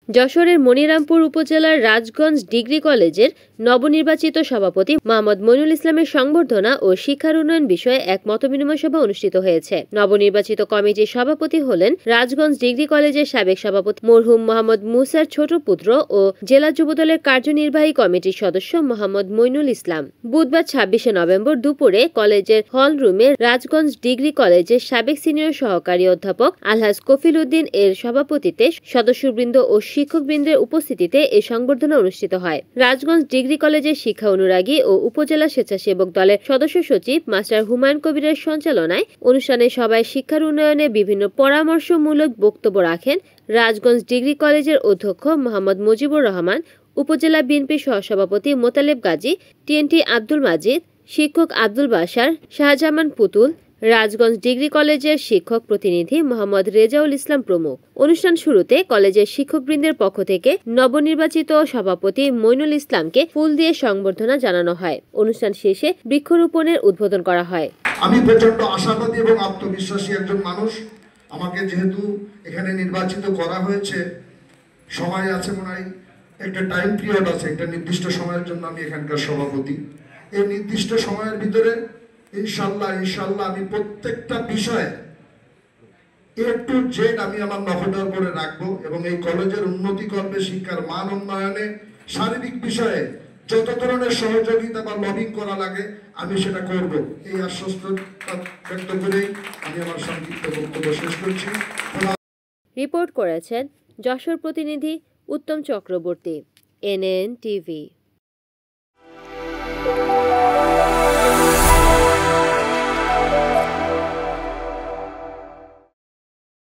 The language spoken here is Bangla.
যশোরের মনিরামপুর উপজেলার রাজগঞ্জ ডিগ্রি কলেজের নবনির্বাচিত সভাপতি মোহাম্মদ মইনুল ইসলামের সংবর্ধনা ও শিক্ষার উন্নয়ন বিষয়ে এক মতবিনিময় সভা অনুষ্ঠিত হয়েছে। নবনির্বাচিত কমিটির সভাপতি হলেন রাজগঞ্জ ডিগ্রি কলেজের সাবেক সভাপতি মরহুম মোহাম্মদ মুসার ছোট পুত্র ও জেলা যুবদলের কার্যনির্বাহী কমিটির সদস্য মোহাম্মদ মইনুল ইসলাম। বুধবার ২৬শে নভেম্বর দুপুরে কলেজের হল রুমে রাজগঞ্জ ডিগ্রি কলেজের সাবেক সিনিয়র সহকারী অধ্যাপক আলহাজ কফিল উদ্দিন এর সভাপতিত্বে সদস্যবৃন্দ ও শিক্ষকবৃন্দের উপস্থিতিতে এই সংবর্ধনা অনুষ্ঠিত হয়। রাজগঞ্জ ডিগ্রি কলেজের শিক্ষা অনুরাগী ও উপজেলা স্বেচ্ছাসেবক দলের সদস্য সচিব মাস্টার হুমায়ুন কবিরের সঞ্চালনায় অনুষ্ঠানে সবাই শিক্ষার উন্নয়নে বিভিন্ন পরামর্শমূলক বক্তব্য রাখেন রাজগঞ্জ ডিগ্রি কলেজের অধ্যক্ষ মোহাম্মদ মুজিবুর রহমান, উপজেলা বিএনপির সহসভাপতি মোতালেব গাজী, টিএনটি আব্দুল মাজিদ, শিক্ষক আব্দুল বাশার, শাহজামান পুতুল, রাজগঞ্জ ডিগ্রি কলেজের শিক্ষক প্রতিনিধি মোহাম্মদ রেজাউল ইসলাম প্রমুখ। অনুষ্ঠান শুরুতে কলেজের শিক্ষকবৃন্দের পক্ষ থেকে নবনির্বাচিত সভাপতি মইনুল ইসলামকে ফুল দিয়ে সংবর্ধনা জানানো হয়। অনুষ্ঠান শেষে বৃক্ষরোপণের উদ্বোধন করা হয়। আমি প্রচন্ড আশাবাদী এবং আত্মবিশ্বাসী একজন মানুষ। আমাকে যেহেতু এখানে নির্বাচিত করা হয়েছে, সময় আছে, মনে হয় একটা টাইম পিরিয়ড আছে, একটা নির্দিষ্ট সময়ের জন্য আমি এখানকার সভাপতি। এই নির্দিষ্ট সময়ের ভিতরে ইনশাল্লাহ আমি প্রত্যেকটা বিষয়ে A to Z আমি আমার নজর করে রাখবো এবং এই কলেজের উন্নতি করবে, শিক্ষার মান উন্নয়নে, শারীরিক বিষয়ে যত ধরনের সহযোগিতা বা লবিং করা লাগে আমি সেটা করব। এই আশ্বস্ত ব্যক্ত করেই আমি আমার সংক্ষিপ্ত বক্তব্য শেষ করছি। রিপোর্ট করেছেন যশোর প্রতিনিধি উত্তম চক্রবর্তী, NN TV।